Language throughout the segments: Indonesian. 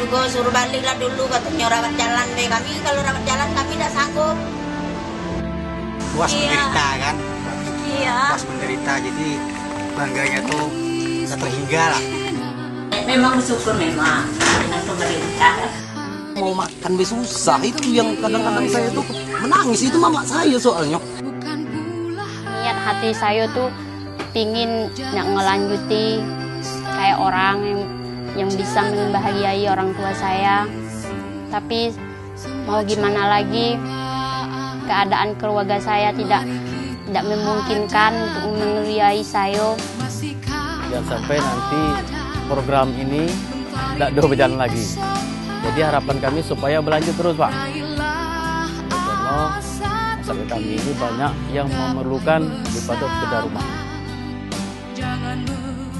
juga suruh baliklah dulu katanya rawat jalan deh. Kami kalau rawat jalan kami tidak sanggup. Puas menderita kan? Iya. Puas menderita, jadi bangganya tuh tak terhingga lah. Memang bersyukur memang dengan pemerintah. Mau makan be susah, itu yang kadang-kadang saya tuh menangis, itu mama saya soalnya. Niat hati saya tuh pingin ngelanjuti kayak orang yang bisa membahagiai orang tua saya. Tapi mau gimana lagi, keadaan keluarga saya tidak memungkinkan untuk mengeluargai saya. Jangan sampai nanti program ini tidak berjalan lagi. Jadi harapan kami supaya berlanjut terus, Pak. Karena masyarakat kami ini banyak yang memerlukan daripada sekedar rumah. Jangan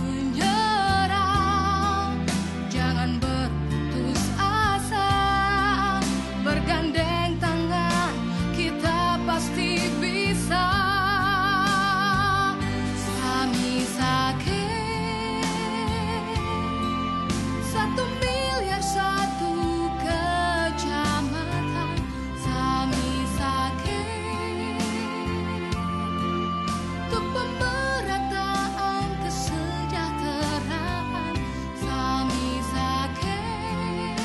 menyerah, jangan berputus asa, bergandeng tangan kita pasti bisa. Sami sakit 1 miliar 1 kecamatan. Sami sakit untuk pemerataan kesejahteraan. Sami sakit,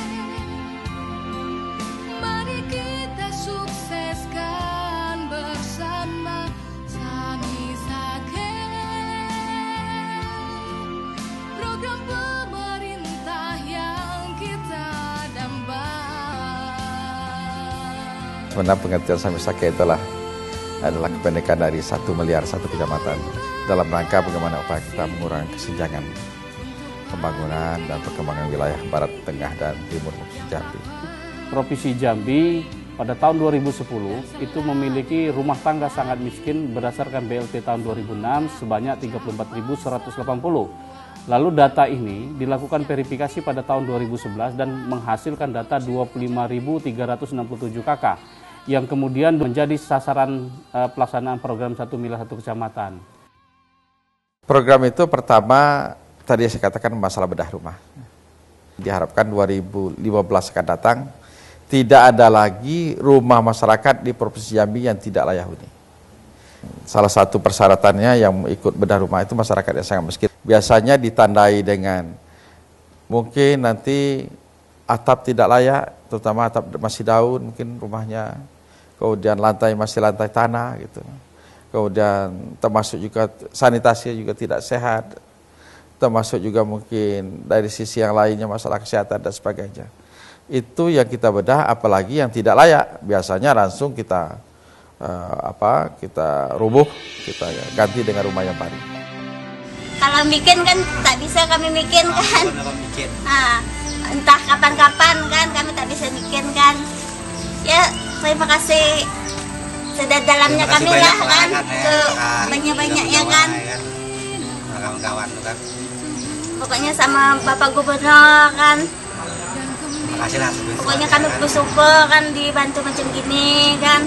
mari kita sukseskan bersama. Sami sakit, program pemerintah yang kita damba. Sebenarnya pengertian Sami Sakit adalah kependekan dari 1 miliar 1 kecamatan dalam rangka bagaimana upaya kita mengurangi kesenjangan pembangunan dan perkembangan wilayah Barat, Tengah, dan Timur Jambi. Provinsi Jambi pada tahun 2010 itu memiliki rumah tangga sangat miskin berdasarkan BLT tahun 2006 sebanyak 34.180. Lalu data ini dilakukan verifikasi pada tahun 2011 dan menghasilkan data 25.367 KK yang kemudian menjadi sasaran pelaksanaan program 1 miliar 1 kecamatan. Program itu pertama tadi saya katakan masalah bedah rumah. Diharapkan 2015 akan datang tidak ada lagi rumah masyarakat di Provinsi Jambi yang tidak layak huni. Salah satu persyaratannya yang ikut bedah rumah itu masyarakat yang sangat miskin. Biasanya ditandai dengan mungkin nanti atap tidak layak, terutama atap masih daun mungkin rumahnya. Kemudian lantai masih lantai tanah gitu. Kemudian termasuk juga sanitasi juga tidak sehat. Termasuk juga mungkin dari sisi yang lainnya masalah kesehatan dan sebagainya. Itu yang kita bedah, apalagi yang tidak layak. Biasanya langsung kita kita rubuh, kita ganti dengan rumah yang baru. Kalau bikin kan tak bisa kami bikin kan. Nah, entah kapan-kapan kan kami tak bisa bikin kan. Ya, terima kasih sedalamnya kami lah kan, ke banyak-banyaknya kan. Kawan-kawan kan. Pokoknya sama Bapak Gubernur kan. Makasih lah. Pokoknya kami bersyukur kan dibantu macam gini kan.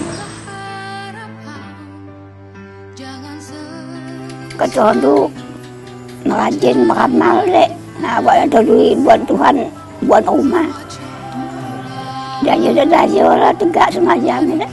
Ketua tu rajin beramal dek. Nah, buat duit buat Tuhan, buat rumah. Dan dia dah lah tegak semacam ni dek.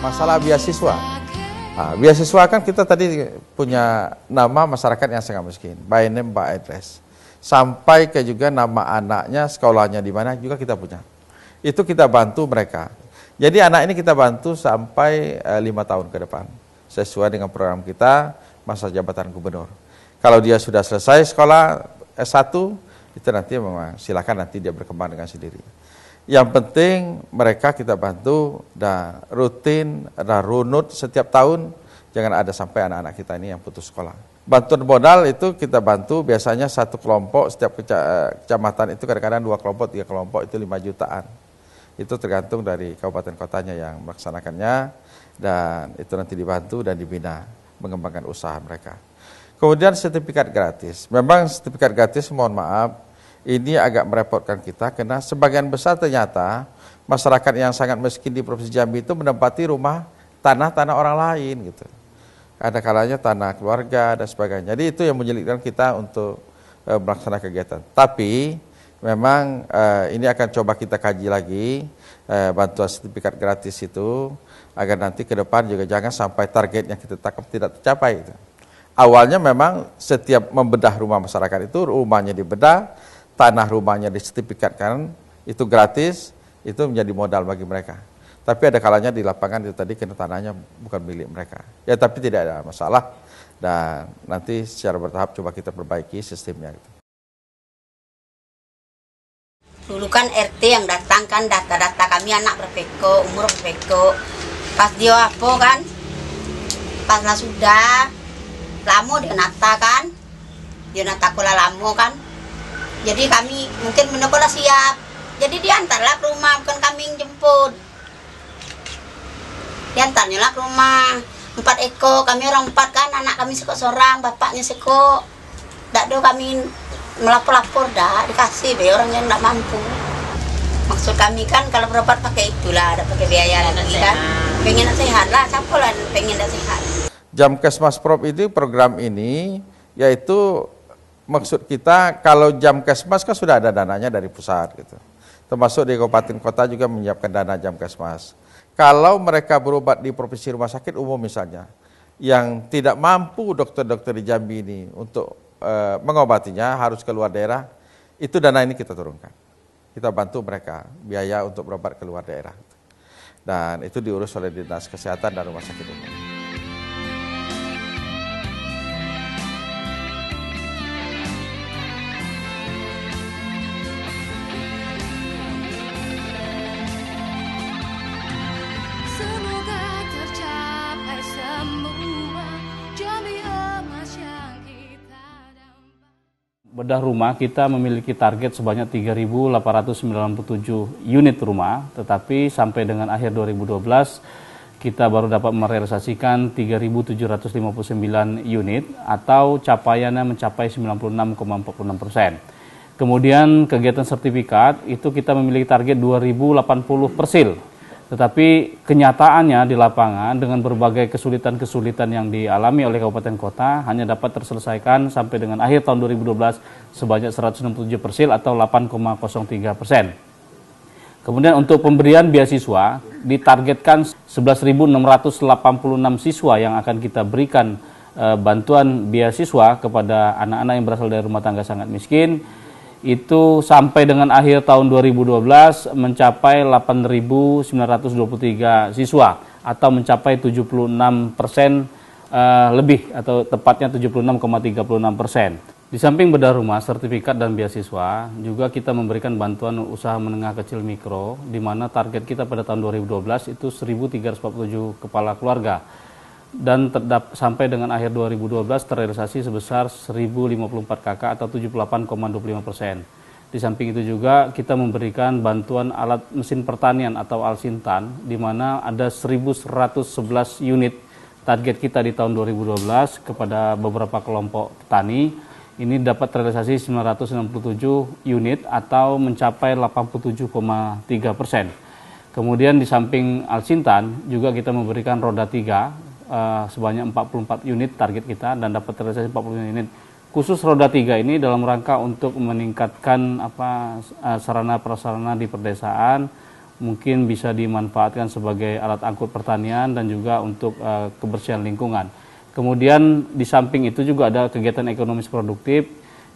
Masalah beasiswa. Nah, beasiswa kan kita tadi punya nama masyarakat yang sangat miskin, by name by address. Sampai ke juga nama anaknya, sekolahnya di mana juga kita punya. Itu kita bantu mereka. Jadi anak ini kita bantu sampai 5 tahun ke depan. Sesuai dengan program kita, masa jabatan gubernur. Kalau dia sudah selesai sekolah S1, itu nanti memang silakan nanti dia berkembang dengan sendiri. Yang penting mereka kita bantu dan rutin dan runut setiap tahun, jangan ada sampai anak-anak kita ini yang putus sekolah. Bantuan modal itu kita bantu biasanya satu kelompok, setiap kecamatan itu kadang-kadang 2 kelompok, 3 kelompok itu 5 jutaan. Itu tergantung dari kabupaten kotanya yang melaksanakannya, dan itu nanti dibantu dan dibina mengembangkan usaha mereka. Kemudian sertifikat gratis. Memang sertifikat gratis, mohon maaf, ini agak merepotkan kita karena sebagian besar ternyata masyarakat yang sangat miskin di Provinsi Jambi itu menempati rumah tanah-tanah orang lain gitu. Ada kalanya tanah keluarga dan sebagainya. Jadi itu yang menyulitkan kita untuk melaksanakan kegiatan. Tapi memang ini akan coba kita kaji lagi bantuan sertifikat gratis itu agar nanti ke depan juga jangan sampai target yang kita tetapkan tidak tercapai. Gitu. Awalnya memang setiap membedah rumah masyarakat itu rumahnya dibedah, tanah rumahnya disertifikatkan, itu gratis, itu menjadi modal bagi mereka. Tapi ada kalanya di lapangan itu tadi kena tanahnya bukan milik mereka. Ya tapi tidak ada masalah, dan nanti secara bertahap coba kita perbaiki sistemnya. Gitu. Dulu kan RT yang datang kan data-data kami anak berpeko, umur berpeko. Pas dia apa kan, pas lah sudah lama dia nata kan, dia nata kola lama kan. Jadi kami mungkin menekola siap, jadi diantarlah ke rumah, bukan kami yang jemput. Diantarnya lah ke rumah, 4 ekor, kami orang 4 kan, anak kami sekok seorang, bapaknya sekok. Tak ada kami melapor-lapor, dah dikasih be orang yang tak mampu. Maksud kami kan kalau berobat pakai itulah, ada pakai biaya lagi kan. Pengen nak sehat lah, siapa lah pengen nak sehat. Jamkesmas Prop itu program ini, yaitu maksud kita kalau Jamkesmas kan sudah ada dananya dari pusat gitu. Termasuk di kabupaten kota juga menyiapkan dana Jamkesmas. Kalau mereka berobat di provinsi rumah sakit umum misalnya, yang tidak mampu dokter-dokter di Jambi ini untuk mengobatinya harus keluar daerah, itu dana ini kita turunkan. Kita bantu mereka biaya untuk berobat keluar daerah. Dan itu diurus oleh Dinas Kesehatan dan Rumah Sakit Umum. Semoga tercapai semua demi emas yang kita dambakan. Bedah rumah kita memiliki target sebanyak 3.897 unit rumah, tetapi sampai dengan akhir 2012 kita baru dapat merealisasikan 3.759 unit atau capaiannya mencapai 96,46%. Kemudian kegiatan sertifikat itu kita memiliki target 2.080 persil. Tetapi kenyataannya di lapangan dengan berbagai kesulitan-kesulitan yang dialami oleh kabupaten kota hanya dapat terselesaikan sampai dengan akhir tahun 2012 sebanyak 167 persil atau 8,03%. Kemudian untuk pemberian beasiswa ditargetkan 11.686 siswa yang akan kita berikan bantuan beasiswa kepada anak-anak yang berasal dari rumah tangga sangat miskin. Itu sampai dengan akhir tahun 2012 mencapai 8.923 siswa atau mencapai 76% lebih atau tepatnya 76,36%. Di samping bedah rumah, sertifikat dan beasiswa, juga kita memberikan bantuan usaha menengah kecil mikro, di mana target kita pada tahun 2012 itu 1.347 kepala keluarga. Dan sampai dengan akhir 2012 terrealisasi sebesar 1.054 KK atau 78,25%. Di samping itu juga kita memberikan bantuan alat mesin pertanian atau Alsintan, di mana ada 1.111 unit target kita di tahun 2012 kepada beberapa kelompok petani. Ini dapat terrealisasi 967 unit atau mencapai 87,3%. Kemudian di samping Alsintan juga kita memberikan roda 3 sebanyak 44 unit target kita dan dapat terrealisasi 40 unit. Khusus roda 3 ini dalam rangka untuk meningkatkan sarana prasarana di perdesaan, mungkin bisa dimanfaatkan sebagai alat angkut pertanian dan juga untuk kebersihan lingkungan. Kemudian di samping itu juga ada kegiatan ekonomis produktif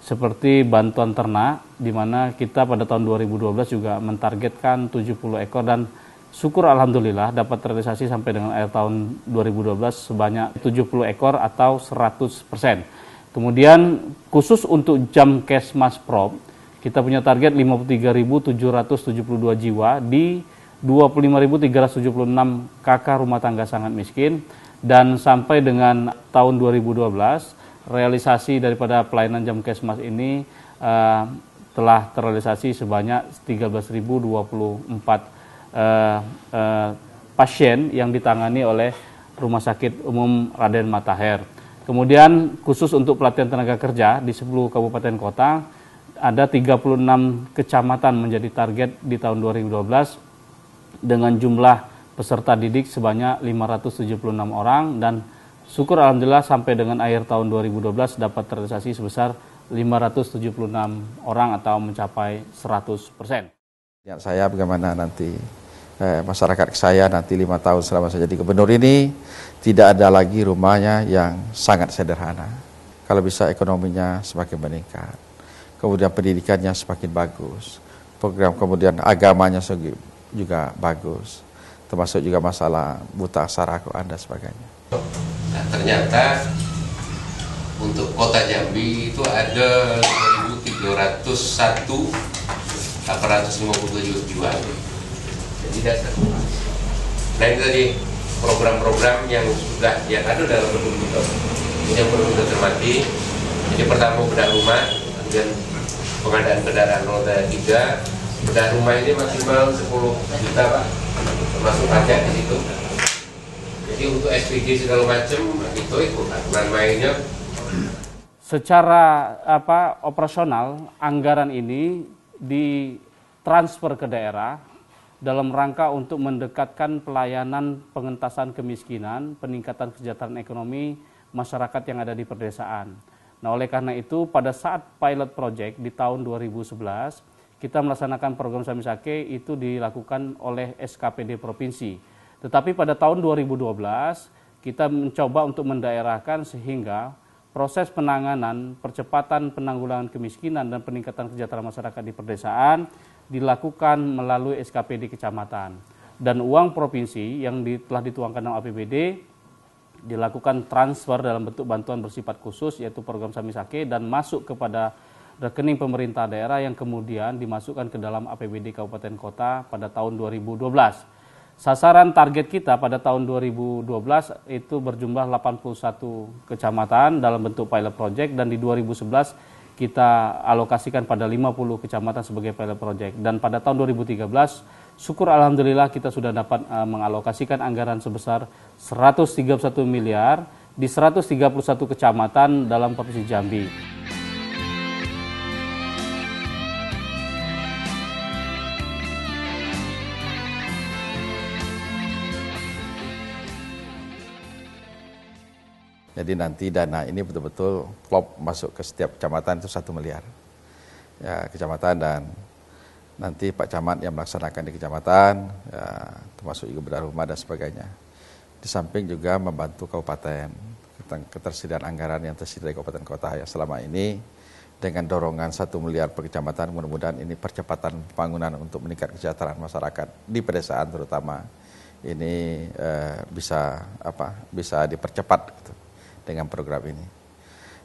seperti bantuan ternak, di mana kita pada tahun 2012 juga mentargetkan 70 ekor dan syukur alhamdulillah dapat terrealisasi sampai dengan akhir tahun 2012 sebanyak 70 ekor atau 100%. Kemudian khusus untuk Jamkesmas Prop, kita punya target 53.772 jiwa di 25.376 KK rumah tangga sangat miskin, dan sampai dengan tahun 2012 realisasi daripada pelayanan Jamkesmas ini telah terrealisasi sebanyak 13.024 pasien yang ditangani oleh Rumah Sakit Umum Raden Matahir. Kemudian khusus untuk pelatihan tenaga kerja di 10 kabupaten kota, ada 36 kecamatan menjadi target di tahun 2012 dengan jumlah peserta didik sebanyak 576 orang, dan syukur alhamdulillah sampai dengan akhir tahun 2012 dapat terrealisasi sebesar 576 orang atau mencapai 100%. Ya, saya bagaimana nanti masyarakat saya nanti 5 tahun selama saya jadi gubernur ini tidak ada lagi rumahnya yang sangat sederhana. Kalau bisa ekonominya semakin meningkat, kemudian pendidikannya semakin bagus, program kemudian agamanya juga bagus, termasuk juga masalah buta aksara Al-Quran dan sebagainya. Nah, ternyata untuk kota Jambi itu ada 2.301.850 jiwa. Jadi dasar. Nah, ini tadi program-program yang ada dalam bentuk itu. Ini yang perlu kita cermati. Jadi pertama bedah rumah, kemudian pengadaan kendaraan roda 3. Bedah rumah ini maksimal 10 juta Pak, termasuk pajak di situ. Jadi untuk SPG segala macam itu aturan mainnya. Secara operasional, anggaran ini ditransfer ke daerah dalam rangka untuk mendekatkan pelayanan pengentasan kemiskinan, peningkatan kesejahteraan ekonomi masyarakat yang ada di pedesaan. Nah, oleh karena itu pada saat pilot project di tahun 2011 kita melaksanakan program Samisake itu dilakukan oleh SKPD Provinsi. Tetapi pada tahun 2012 kita mencoba untuk mendaerahkan sehingga proses penanganan, percepatan penanggulangan kemiskinan dan peningkatan kesejahteraan masyarakat di pedesaan dilakukan melalui SKPD kecamatan. Dan uang provinsi yang telah dituangkan dalam APBD dilakukan transfer dalam bentuk bantuan bersifat khusus, yaitu program Samisake, dan masuk kepada rekening pemerintah daerah yang kemudian dimasukkan ke dalam APBD Kabupaten Kota pada tahun 2012. Sasaran target kita pada tahun 2012 itu berjumlah 81 kecamatan dalam bentuk pilot project, dan di 2011 kita alokasikan pada 50 kecamatan sebagai pilot project. Dan pada tahun 2013, syukur alhamdulillah kita sudah dapat mengalokasikan anggaran sebesar 131 miliar di 131 kecamatan dalam Provinsi Jambi. Jadi nanti dana ini betul-betul klop masuk ke setiap kecamatan itu 1 miliar. Ya, kecamatan, dan nanti Pak Camat yang melaksanakan di kecamatan, ya, termasuk juga bedah rumah dan sebagainya. Di samping juga membantu kabupaten tentang ketersediaan anggaran yang tersedia di kabupaten kota yang selama ini dengan dorongan 1 miliar per kecamatan, mudah-mudahan ini percepatan pembangunan untuk meningkat kesejahteraan masyarakat di pedesaan terutama ini bisa dipercepat gitu, dengan program ini.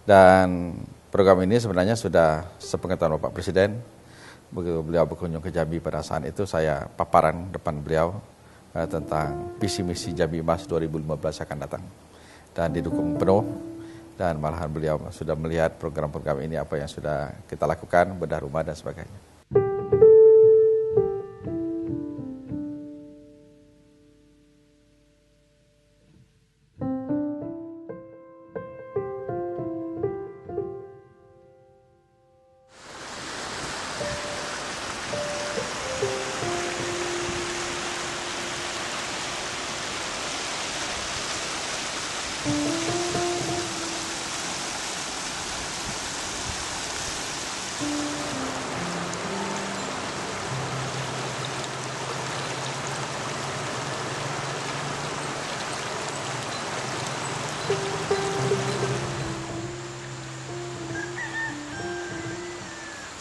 Dan program ini sebenarnya sudah sepengetahuan Bapak Presiden, begitu beliau berkunjung ke Jambi pada saat itu saya paparan depan beliau tentang visi misi Jambi Emas 2015 akan datang, dan didukung penuh, dan malahan beliau sudah melihat program-program ini apa yang sudah kita lakukan, bedah rumah dan sebagainya.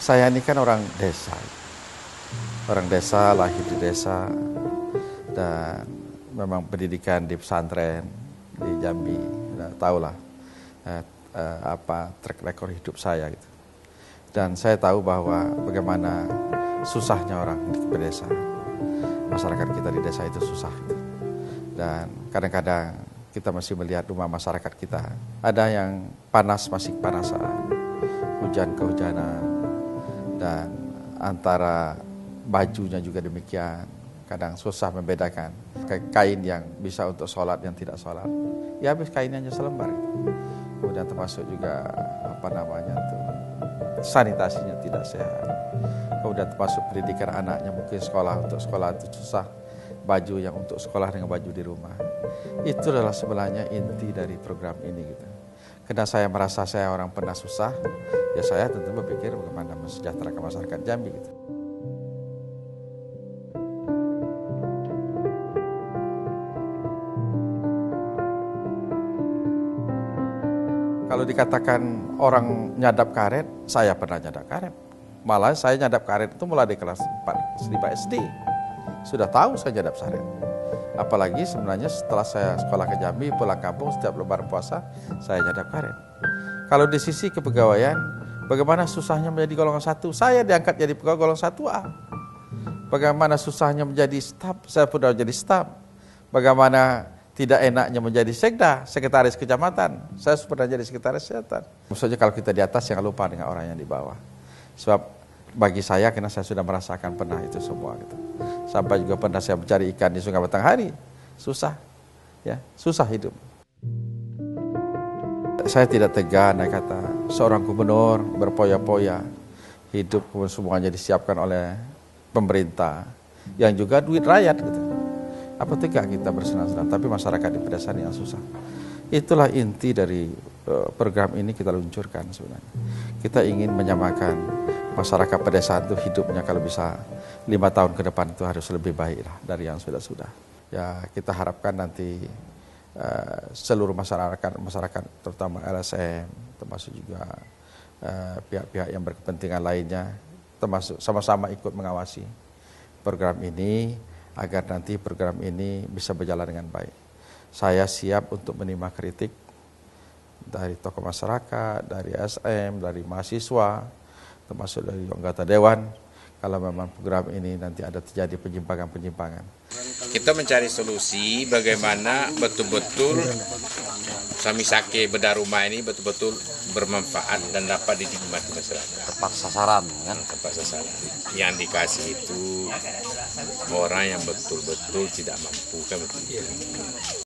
Saya ini kan orang desa, lahir di desa, dan memang pendidikan di pesantren di Jambi, tahulah apa track record hidup saya gitu. Dan saya tahu bahwa bagaimana susahnya orang di desa, masyarakat kita di desa itu susah gitu. Dan kadang-kadang kita masih melihat rumah masyarakat kita, ada yang panas masih kepanasan, hujan kehujanan, dan antara bajunya juga demikian, kadang susah membedakan kain yang bisa untuk sholat yang tidak sholat, ya habis kainnya hanya selembar. Kemudian termasuk juga sanitasinya tidak sehat. Kemudian termasuk pendidikan anaknya, mungkin untuk sekolah itu susah, baju yang untuk sekolah dengan baju di rumah. Itu adalah sebenarnya inti dari program ini gitu. Karena saya merasa saya orang pernah susah, ya saya tentu berpikir bagaimana mensejahterakan masyarakat Jambi gitu. Kalau dikatakan orang nyadap karet, saya pernah nyadap karet. Malah saya nyadap karet itu mulai di kelas 4, 5 SD. Sudah tahu saya nyadap karet. Apalagi sebenarnya setelah saya sekolah ke Jambi, pulang kampung setiap lebaran puasa, saya nyadap karet. Kalau di sisi kepegawaian, bagaimana susahnya menjadi golongan 1? Saya diangkat jadi pegawai golongan 1A. Bagaimana susahnya menjadi staf? Saya pun jadi staf. Bagaimana tidak enaknya menjadi sekda, sekretaris kecamatan. Saya pernah jadi sekretaris kesehatan. Maksudnya kalau kita di atas, jangan lupa dengan orang yang di bawah. Sebab bagi saya, karena saya sudah merasakan pernah itu semua gitu. Sampai juga pernah saya mencari ikan di Sungai Batanghari. Susah, ya, susah hidup. Saya tidak tega, naik kata seorang gubernur berpoya-poya, hidup semuanya disiapkan oleh pemerintah, yang juga duit rakyat gitu. Apa tega kita bersenang-senang, tapi masyarakat di pedesaan yang susah. Itulah inti dari program ini kita luncurkan sebenarnya. Kita ingin menyamakan masyarakat pedesaan itu hidupnya kalau bisa 5 tahun ke depan itu harus lebih baik lah dari yang sudah-sudah. Ya kita harapkan nanti seluruh masyarakat terutama LSM, termasuk juga pihak-pihak yang berkepentingan lainnya, termasuk sama-sama ikut mengawasi program ini, agar nanti program ini bisa berjalan dengan baik. Saya siap untuk menerima kritik dari tokoh masyarakat, dari SM, dari mahasiswa, termasuk dari anggota dewan, kalau memang program ini nanti ada terjadi penyimpangan-penyimpangan. Kita mencari solusi bagaimana betul-betul Samisake Bedah Rumah ini betul-betul bermanfaat dan dapat dinikmati masyarakat. Tepat sasaran kan? Tepat sasaran. Yang dikasih itu orang yang betul-betul tidak mampu kan betul.